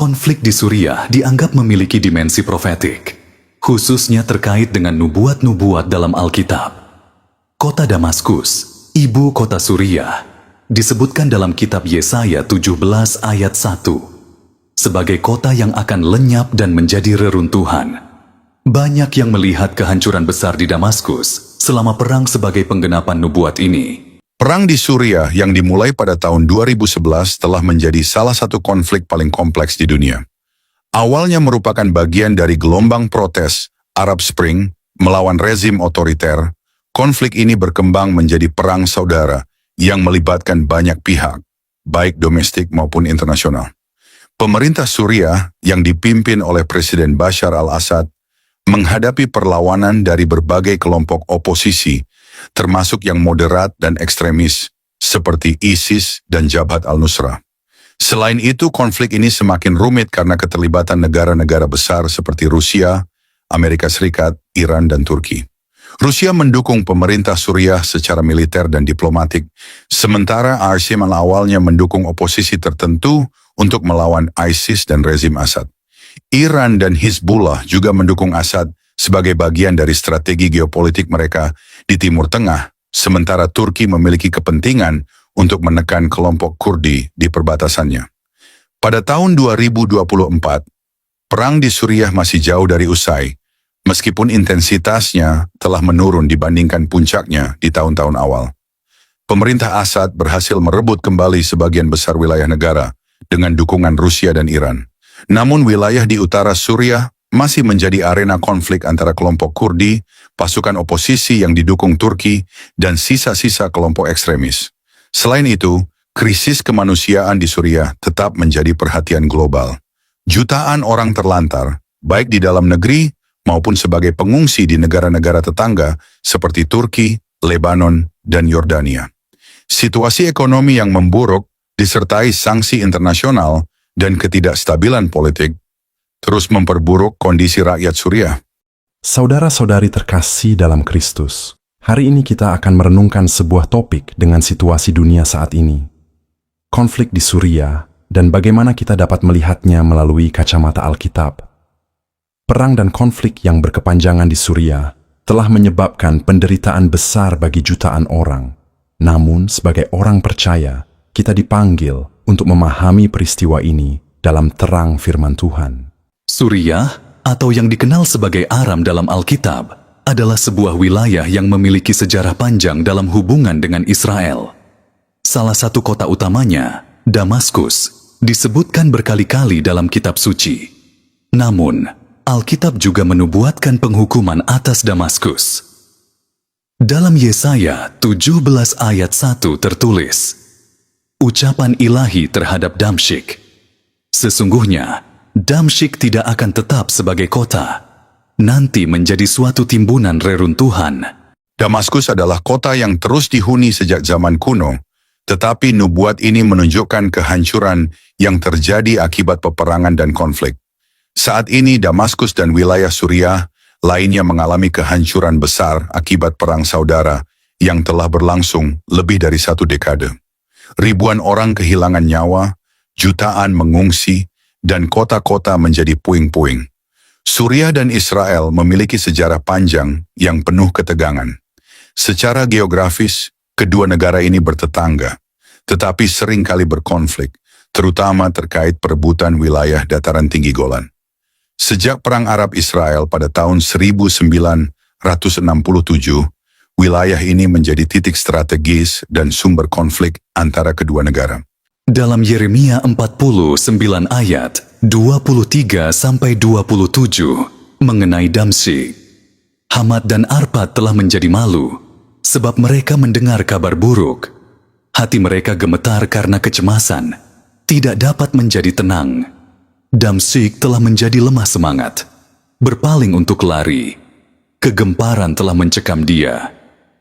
Konflik di Suriah dianggap memiliki dimensi profetik, khususnya terkait dengan nubuat-nubuat dalam Alkitab. Kota Damaskus, ibu kota Suriah, disebutkan dalam kitab Yesaya 17 ayat 1 sebagai kota yang akan lenyap dan menjadi reruntuhan. Banyak yang melihat kehancuran besar di Damaskus selama perang sebagai penggenapan nubuat ini. Perang di Suriah yang dimulai pada tahun 2011 telah menjadi salah satu konflik paling kompleks di dunia. Awalnya merupakan bagian dari gelombang protes Arab Spring melawan rezim otoriter, konflik ini berkembang menjadi perang saudara yang melibatkan banyak pihak, baik domestik maupun internasional. Pemerintah Suriah yang dipimpin oleh Presiden Bashar al-Assad menghadapi perlawanan dari berbagai kelompok oposisi, termasuk yang moderat dan ekstremis, seperti ISIS dan Jabhat al-Nusra. Selain itu, konflik ini semakin rumit karena keterlibatan negara-negara besar seperti Rusia, Amerika Serikat, Iran, dan Turki. Rusia mendukung pemerintah Suriah secara militer dan diplomatik, sementara RSM awalnya mendukung oposisi tertentu untuk melawan ISIS dan rezim Assad. Iran dan Hizbullah juga mendukung Assad sebagai bagian dari strategi geopolitik mereka di Timur Tengah, sementara Turki memiliki kepentingan untuk menekan kelompok Kurdi di perbatasannya. Pada tahun 2024, perang di Suriah masih jauh dari usai, meskipun intensitasnya telah menurun dibandingkan puncaknya di tahun-tahun awal. Pemerintah Assad berhasil merebut kembali sebagian besar wilayah negara dengan dukungan Rusia dan Iran. Namun wilayah di utara Suriah masih menjadi arena konflik antara kelompok Kurdi, pasukan oposisi yang didukung Turki, dan sisa-sisa kelompok ekstremis. Selain itu, krisis kemanusiaan di Suriah tetap menjadi perhatian global. Jutaan orang terlantar, baik di dalam negeri maupun sebagai pengungsi di negara-negara tetangga seperti Turki, Lebanon, dan Yordania. Situasi ekonomi yang memburuk disertai sanksi internasional dan ketidakstabilan politik terus memperburuk kondisi rakyat Suriah. Saudara-saudari terkasih dalam Kristus, hari ini kita akan merenungkan sebuah topik dengan situasi dunia saat ini. Konflik di Suriah dan bagaimana kita dapat melihatnya melalui kacamata Alkitab. Perang dan konflik yang berkepanjangan di Suriah telah menyebabkan penderitaan besar bagi jutaan orang. Namun, sebagai orang percaya, kita dipanggil untuk memahami peristiwa ini dalam terang firman Tuhan. Suriah, atau yang dikenal sebagai Aram dalam Alkitab, adalah sebuah wilayah yang memiliki sejarah panjang dalam hubungan dengan Israel. Salah satu kota utamanya, Damaskus, disebutkan berkali-kali dalam kitab suci. Namun, Alkitab juga menubuatkan penghukuman atas Damaskus. Dalam Yesaya 17 ayat 1 tertulis, ucapan ilahi terhadap Damsyik. Sesungguhnya, Damsyik tidak akan tetap sebagai kota, nanti menjadi suatu timbunan reruntuhan. Damaskus adalah kota yang terus dihuni sejak zaman kuno, tetapi nubuat ini menunjukkan kehancuran yang terjadi akibat peperangan dan konflik. Saat ini Damaskus dan wilayah Suriah lainnya mengalami kehancuran besar akibat perang saudara yang telah berlangsung lebih dari 1 dekade. Ribuan orang kehilangan nyawa, jutaan mengungsi, dan kota-kota menjadi puing-puing. Suriah dan Israel memiliki sejarah panjang yang penuh ketegangan. Secara geografis, kedua negara ini bertetangga, tetapi sering kali berkonflik, terutama terkait perebutan wilayah dataran tinggi Golan. Sejak Perang Arab-Israel pada tahun 1967, wilayah ini menjadi titik strategis dan sumber konflik antara kedua negara. Dalam Yeremia 49 ayat 23-27 mengenai Damsyik, Hamat dan Arpad telah menjadi malu, sebab mereka mendengar kabar buruk. Hati mereka gemetar karena kecemasan, tidak dapat menjadi tenang. Damsyik telah menjadi lemah semangat, berpaling untuk lari. Kegemparan telah mencekam dia.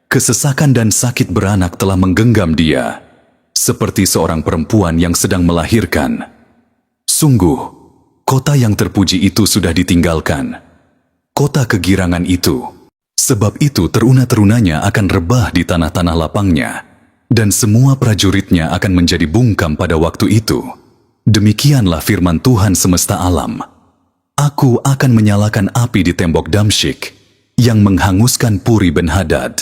Kesesakan dan sakit beranak telah menggenggam dia, seperti seorang perempuan yang sedang melahirkan. Sungguh, kota yang terpuji itu sudah ditinggalkan. Kota kegirangan itu. Sebab itu teruna-terunanya akan rebah di tanah-tanah lapangnya, dan semua prajuritnya akan menjadi bungkam pada waktu itu. Demikianlah firman Tuhan semesta alam. Aku akan menyalakan api di tembok Damsyik yang menghanguskan Puri Ben-Hadad.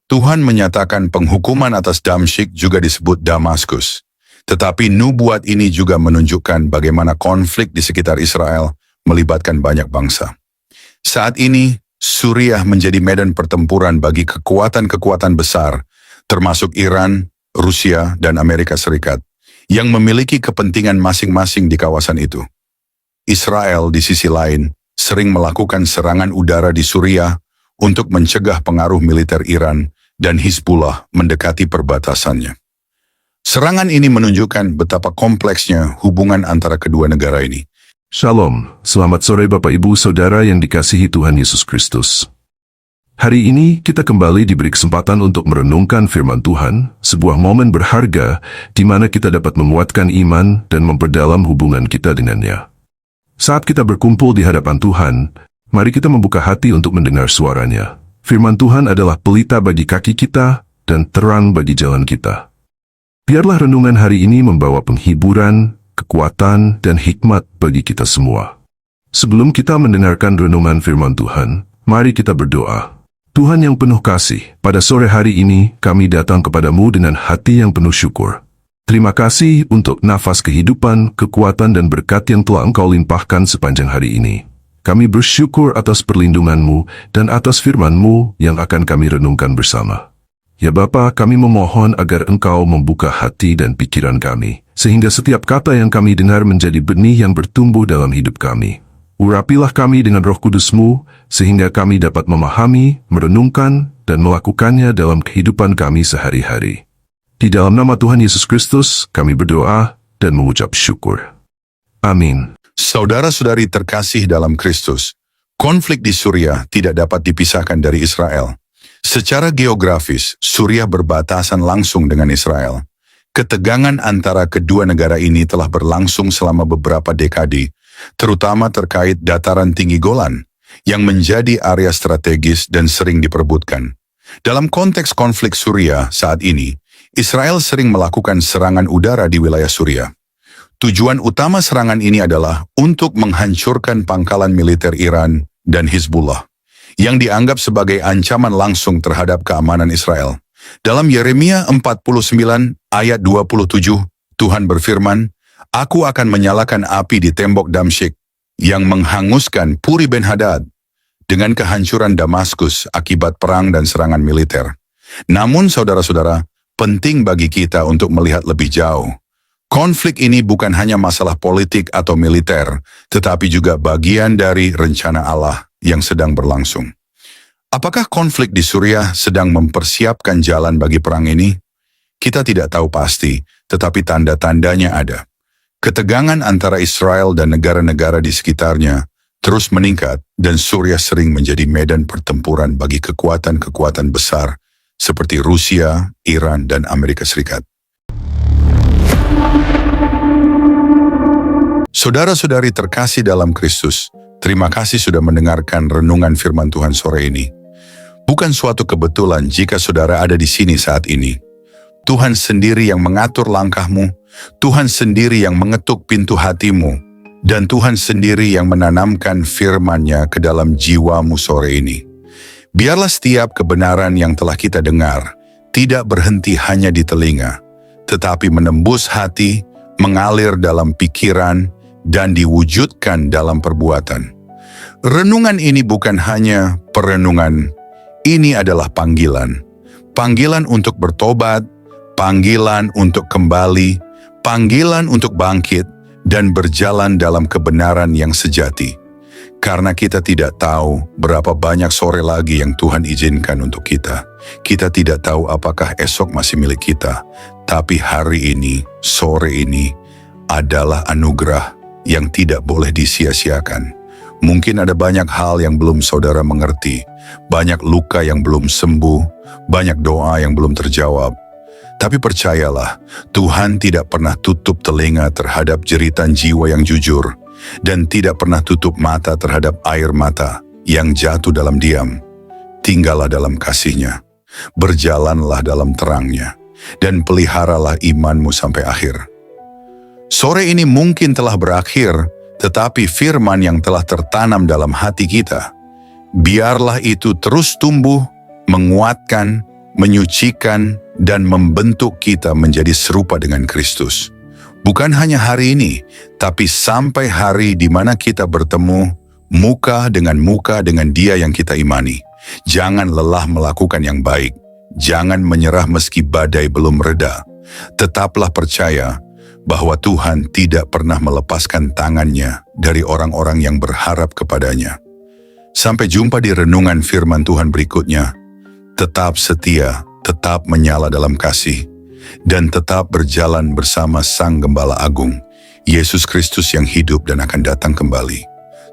Tuhan menyatakan penghukuman atas Damsyik juga disebut Damaskus. Tetapi nubuat ini juga menunjukkan bagaimana konflik di sekitar Israel melibatkan banyak bangsa. Saat ini, Suriah menjadi medan pertempuran bagi kekuatan-kekuatan besar, termasuk Iran, Rusia, dan Amerika Serikat, yang memiliki kepentingan masing-masing di kawasan itu. Israel di sisi lain sering melakukan serangan udara di Suriah untuk mencegah pengaruh militer Iran dan Hizbullah mendekati perbatasannya. Serangan ini menunjukkan betapa kompleksnya hubungan antara kedua negara ini. Shalom, selamat sore Bapak Ibu Saudara yang dikasihi Tuhan Yesus Kristus. Hari ini kita kembali diberi kesempatan untuk merenungkan firman Tuhan, sebuah momen berharga di mana kita dapat menguatkan iman dan memperdalam hubungan kita dengannya. Saat kita berkumpul di hadapan Tuhan, mari kita membuka hati untuk mendengar suaranya. Firman Tuhan adalah pelita bagi kaki kita dan terang bagi jalan kita. Biarlah renungan hari ini membawa penghiburan, kekuatan, dan hikmat bagi kita semua. Sebelum kita mendengarkan renungan firman Tuhan, mari kita berdoa. Tuhan yang penuh kasih, pada sore hari ini kami datang kepadamu dengan hati yang penuh syukur. Terima kasih untuk nafas kehidupan, kekuatan, dan berkat yang telah Engkau limpahkan sepanjang hari ini. Kami bersyukur atas perlindungan-Mu dan atas firman-Mu yang akan kami renungkan bersama. Ya Bapa, kami memohon agar Engkau membuka hati dan pikiran kami, sehingga setiap kata yang kami dengar menjadi benih yang bertumbuh dalam hidup kami. Urapilah kami dengan Roh Kudus-Mu, sehingga kami dapat memahami, merenungkan, dan melakukannya dalam kehidupan kami sehari-hari. Di dalam nama Tuhan Yesus Kristus, kami berdoa dan mengucap syukur. Amin. Saudara-saudari terkasih dalam Kristus, konflik di Suriah tidak dapat dipisahkan dari Israel. Secara geografis, Suriah berbatasan langsung dengan Israel. Ketegangan antara kedua negara ini telah berlangsung selama beberapa dekade, terutama terkait dataran tinggi Golan, yang menjadi area strategis dan sering diperebutkan. Dalam konteks konflik Suriah saat ini, Israel sering melakukan serangan udara di wilayah Suriah. Tujuan utama serangan ini adalah untuk menghancurkan pangkalan militer Iran dan Hizbullah, yang dianggap sebagai ancaman langsung terhadap keamanan Israel. Dalam Yeremia 49 ayat 27, Tuhan berfirman, "Aku akan menyalakan api di tembok Damsyik yang menghanguskan Puri Ben-Hadad dengan kehancuran Damaskus akibat perang dan serangan militer." Namun saudara-saudara, penting bagi kita untuk melihat lebih jauh. Konflik ini bukan hanya masalah politik atau militer, tetapi juga bagian dari rencana Allah yang sedang berlangsung. Apakah konflik di Suriah sedang mempersiapkan jalan bagi perang ini? Kita tidak tahu pasti, tetapi tanda-tandanya ada. Ketegangan antara Israel dan negara-negara di sekitarnya terus meningkat dan Suriah sering menjadi medan pertempuran bagi kekuatan-kekuatan besar seperti Rusia, Iran, dan Amerika Serikat. Saudara-saudari terkasih dalam Kristus, terima kasih sudah mendengarkan renungan firman Tuhan sore ini. Bukan suatu kebetulan jika saudara ada di sini saat ini. Tuhan sendiri yang mengatur langkahmu, Tuhan sendiri yang mengetuk pintu hatimu, dan Tuhan sendiri yang menanamkan firman-Nya ke dalam jiwamu sore ini. Biarlah setiap kebenaran yang telah kita dengar tidak berhenti hanya di telinga, tetapi menembus hati, mengalir dalam pikiran, dan diwujudkan dalam perbuatan. Renungan ini bukan hanya perenungan, ini adalah panggilan. Panggilan untuk bertobat, panggilan untuk kembali, panggilan untuk bangkit, dan berjalan dalam kebenaran yang sejati. Karena kita tidak tahu berapa banyak sore lagi yang Tuhan izinkan untuk kita. Kita tidak tahu apakah esok masih milik kita, tapi hari ini, sore ini, adalah anugerah yang tidak boleh disia-siakan. Mungkin ada banyak hal yang belum saudara mengerti, banyak luka yang belum sembuh, banyak doa yang belum terjawab. Tapi percayalah, Tuhan tidak pernah tutup telinga terhadap jeritan jiwa yang jujur, dan tidak pernah tutup mata terhadap air mata yang jatuh dalam diam. Tinggallah dalam kasih-Nya, berjalanlah dalam terang-Nya, dan peliharalah imanmu sampai akhir. Sore ini mungkin telah berakhir, tetapi firman yang telah tertanam dalam hati kita, biarlah itu terus tumbuh, menguatkan, menyucikan, dan membentuk kita menjadi serupa dengan Kristus. Bukan hanya hari ini, tapi sampai hari di mana kita bertemu muka dengan Dia yang kita imani. Jangan lelah melakukan yang baik. Jangan menyerah meski badai belum reda. Tetaplah percaya bahwa Tuhan tidak pernah melepaskan tangannya dari orang-orang yang berharap kepadanya. Sampai jumpa di renungan firman Tuhan berikutnya. Tetap setia, tetap menyala dalam kasih, dan tetap berjalan bersama Sang Gembala Agung, Yesus Kristus yang hidup dan akan datang kembali.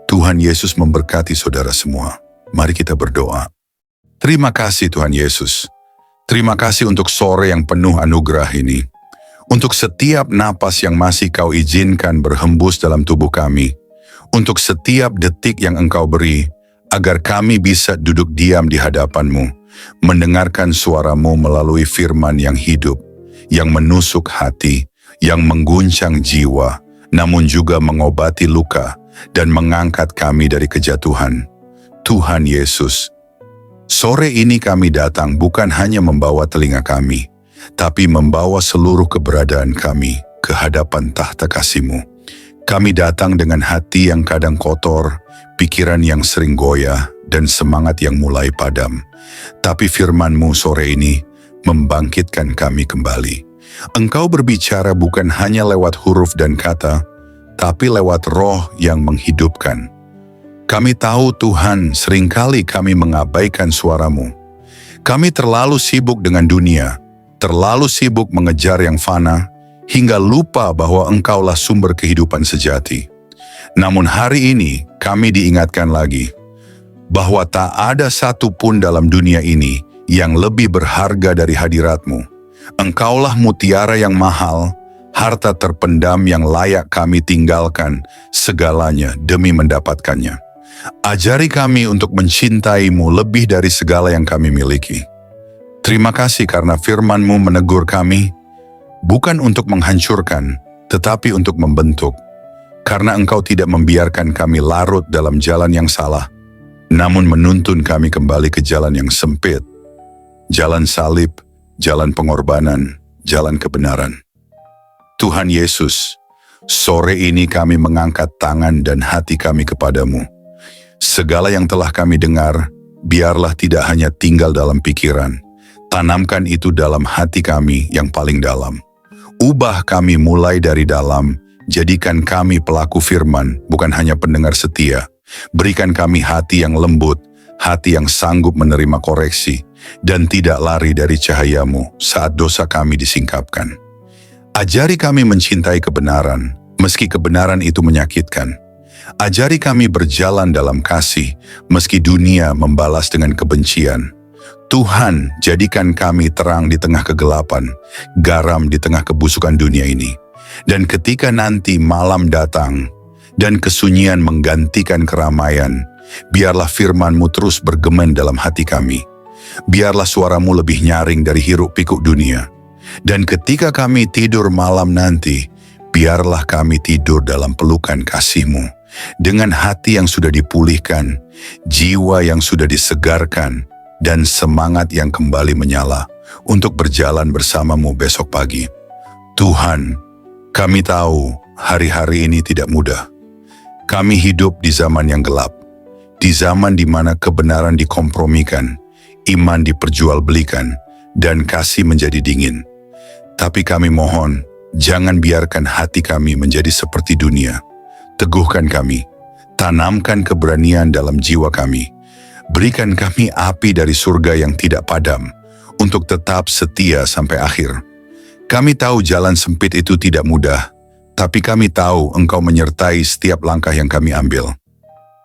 Tuhan Yesus memberkati saudara semua. Mari kita berdoa. Terima kasih Tuhan Yesus. Terima kasih untuk sore yang penuh anugerah ini. Untuk setiap napas yang masih Kau izinkan berhembus dalam tubuh kami. Untuk setiap detik yang Engkau beri, agar kami bisa duduk diam di hadapan-Mu, mendengarkan suara-Mu melalui firman yang hidup, yang menusuk hati, yang mengguncang jiwa, namun juga mengobati luka dan mengangkat kami dari kejatuhan. Tuhan Yesus, sore ini kami datang bukan hanya membawa telinga kami, tapi membawa seluruh keberadaan kami ke hadapan tahta kasih-Mu. Kami datang dengan hati yang kadang kotor, pikiran yang sering goyah, dan semangat yang mulai padam. Tapi firman-Mu sore ini membangkitkan kami kembali. Engkau berbicara bukan hanya lewat huruf dan kata, tapi lewat roh yang menghidupkan. Kami tahu Tuhan, seringkali kami mengabaikan suara-Mu. Kami terlalu sibuk dengan dunia, terlalu sibuk mengejar yang fana, hingga lupa bahwa Engkaulah sumber kehidupan sejati. Namun hari ini kami diingatkan lagi, bahwa tak ada satu pun dalam dunia ini yang lebih berharga dari hadirat-Mu. Engkaulah mutiara yang mahal, harta terpendam yang layak kami tinggalkan segalanya demi mendapatkannya. Ajari kami untuk mencintai-Mu lebih dari segala yang kami miliki. Terima kasih karena firman-Mu menegur kami, bukan untuk menghancurkan, tetapi untuk membentuk. Karena Engkau tidak membiarkan kami larut dalam jalan yang salah, namun menuntun kami kembali ke jalan yang sempit, jalan salib, jalan pengorbanan, jalan kebenaran. Tuhan Yesus, sore ini kami mengangkat tangan dan hati kami kepadamu. Segala yang telah kami dengar, biarlah tidak hanya tinggal dalam pikiran. Tanamkan itu dalam hati kami yang paling dalam. Ubah kami mulai dari dalam, jadikan kami pelaku firman, bukan hanya pendengar setia. Berikan kami hati yang lembut, hati yang sanggup menerima koreksi, dan tidak lari dari cahaya-Mu saat dosa kami disingkapkan. Ajari kami mencintai kebenaran, meski kebenaran itu menyakitkan. Ajari kami berjalan dalam kasih, meski dunia membalas dengan kebencian. Tuhan, jadikan kami terang di tengah kegelapan, garam di tengah kebusukan dunia ini. Dan ketika nanti malam datang, dan kesunyian menggantikan keramaian, biarlah firman-Mu terus bergema dalam hati kami. Biarlah suara-Mu lebih nyaring dari hiruk pikuk dunia. Dan ketika kami tidur malam nanti, biarlah kami tidur dalam pelukan kasih-Mu. Dengan hati yang sudah dipulihkan, jiwa yang sudah disegarkan, dan semangat yang kembali menyala untuk berjalan bersama-Mu besok pagi. Tuhan, kami tahu hari-hari ini tidak mudah. Kami hidup di zaman yang gelap, di zaman di mana kebenaran dikompromikan, iman diperjualbelikan, dan kasih menjadi dingin. Tapi kami mohon, jangan biarkan hati kami menjadi seperti dunia. Teguhkan kami, tanamkan keberanian dalam jiwa kami. Berikan kami api dari surga yang tidak padam, untuk tetap setia sampai akhir. Kami tahu jalan sempit itu tidak mudah, tapi kami tahu Engkau menyertai setiap langkah yang kami ambil.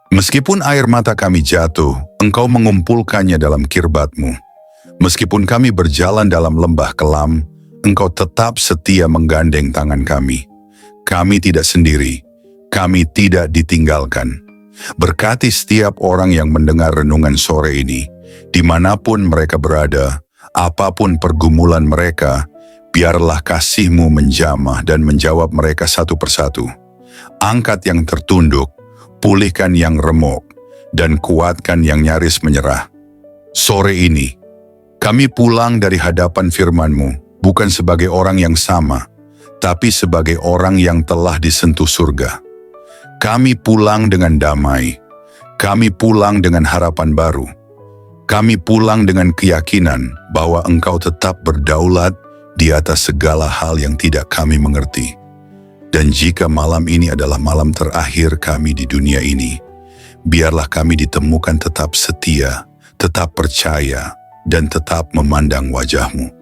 Meskipun air mata kami jatuh, Engkau mengumpulkannya dalam kirbat-Mu. Meskipun kami berjalan dalam lembah kelam, Engkau tetap setia menggandeng tangan kami. Kami tidak sendiri, kami tidak ditinggalkan. Berkati setiap orang yang mendengar renungan sore ini, dimanapun mereka berada, apapun pergumulan mereka, Biarlah kasih-Mu menjamah dan menjawab mereka satu persatu. Angkat yang tertunduk, pulihkan yang remuk, dan kuatkan yang nyaris menyerah. Sore ini, kami pulang dari hadapan firman-Mu, bukan sebagai orang yang sama, tapi sebagai orang yang telah disentuh surga. Kami pulang dengan damai, kami pulang dengan harapan baru. Kami pulang dengan keyakinan bahwa Engkau tetap berdaulat di atas segala hal yang tidak kami mengerti. Dan jika malam ini adalah malam terakhir kami di dunia ini, biarlah kami ditemukan tetap setia, tetap percaya, dan tetap memandang wajah-Mu.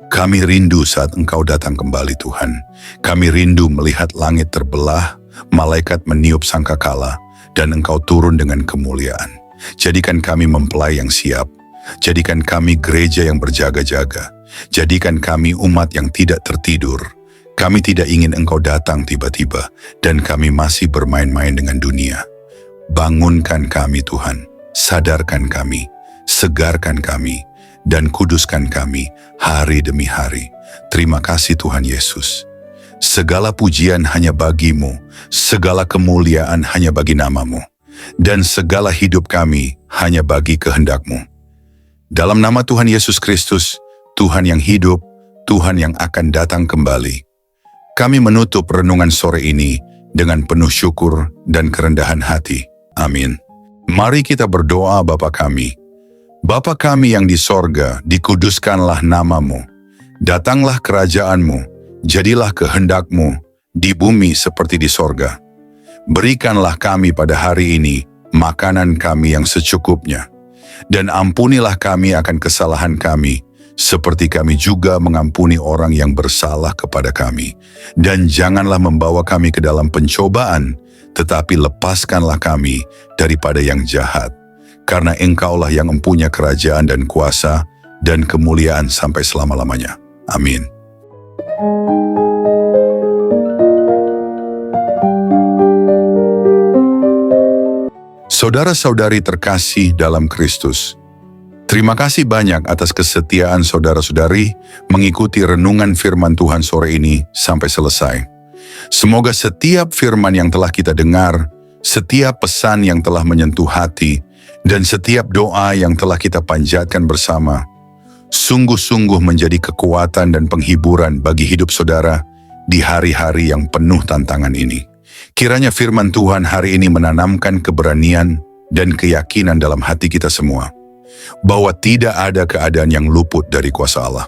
Kami rindu saat Engkau datang kembali, Tuhan. Kami rindu melihat langit terbelah, malaikat meniup sangkakala, dan Engkau turun dengan kemuliaan. Jadikan kami mempelai yang siap. Jadikan kami gereja yang berjaga-jaga. Jadikan kami umat yang tidak tertidur. Kami tidak ingin Engkau datang tiba-tiba, dan kami masih bermain-main dengan dunia. Bangunkan kami, Tuhan. Sadarkan kami, segarkan kami, dan kuduskan kami hari demi hari. Terima kasih Tuhan Yesus. Segala pujian hanya bagi-Mu, segala kemuliaan hanya bagi nama-Mu, dan segala hidup kami hanya bagi kehendak-Mu. Dalam nama Tuhan Yesus Kristus, Tuhan yang hidup, Tuhan yang akan datang kembali, kami menutup renungan sore ini dengan penuh syukur dan kerendahan hati. Amin. Mari kita berdoa. Bapa kami. Bapa kami yang di sorga, dikuduskanlah nama-Mu. Datanglah kerajaan-Mu, jadilah kehendak-Mu di bumi seperti di sorga. Berikanlah kami pada hari ini makanan kami yang secukupnya. Dan ampunilah kami akan kesalahan kami, seperti kami juga mengampuni orang yang bersalah kepada kami. Dan janganlah membawa kami ke dalam pencobaan, tetapi lepaskanlah kami daripada yang jahat. Karena Engkaulah yang mempunyai kerajaan dan kuasa dan kemuliaan sampai selama-lamanya. Amin. Saudara-saudari terkasih dalam Kristus, terima kasih banyak atas kesetiaan saudara-saudari mengikuti renungan firman Tuhan sore ini sampai selesai. Semoga setiap firman yang telah kita dengar, setiap pesan yang telah menyentuh hati, dan setiap doa yang telah kita panjatkan bersama, sungguh-sungguh menjadi kekuatan dan penghiburan bagi hidup saudara di hari-hari yang penuh tantangan ini. Kiranya firman Tuhan hari ini menanamkan keberanian dan keyakinan dalam hati kita semua, bahwa tidak ada keadaan yang luput dari kuasa Allah.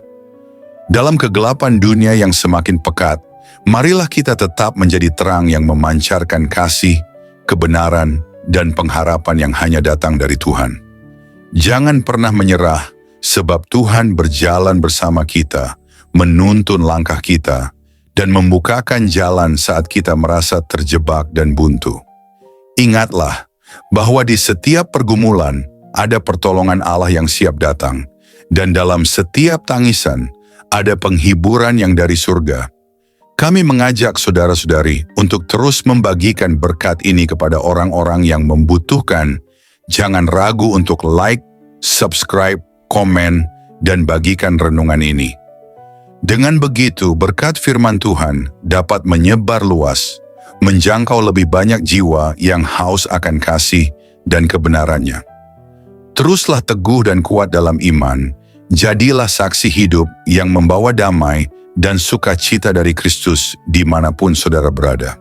Dalam kegelapan dunia yang semakin pekat, marilah kita tetap menjadi terang yang memancarkan kasih, kebenaran, dan pengharapan yang hanya datang dari Tuhan. Jangan pernah menyerah, sebab Tuhan berjalan bersama kita, menuntun langkah kita, dan membukakan jalan saat kita merasa terjebak dan buntu. Ingatlah bahwa di setiap pergumulan ada pertolongan Allah yang siap datang, dan dalam setiap tangisan ada penghiburan yang dari surga. Kami mengajak saudara-saudari untuk terus membagikan berkat ini kepada orang-orang yang membutuhkan. Jangan ragu untuk like, subscribe, komen, dan bagikan renungan ini. Dengan begitu, berkat firman Tuhan dapat menyebar luas, menjangkau lebih banyak jiwa yang haus akan kasih dan kebenarannya. Teruslah teguh dan kuat dalam iman, jadilah saksi hidup yang membawa damai dan sukacita dari Kristus dimanapun saudara berada.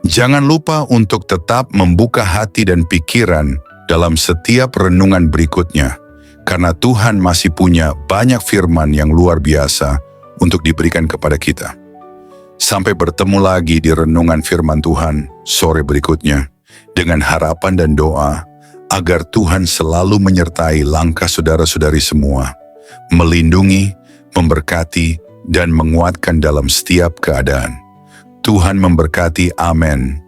Jangan lupa untuk tetap membuka hati dan pikiran dalam setiap renungan berikutnya, karena Tuhan masih punya banyak firman yang luar biasa untuk diberikan kepada kita. Sampai bertemu lagi di renungan firman Tuhan sore berikutnya, dengan harapan dan doa agar Tuhan selalu menyertai langkah saudara-saudari semua, melindungi, memberkati, dan menguatkan dalam setiap keadaan. Tuhan memberkati. Amin.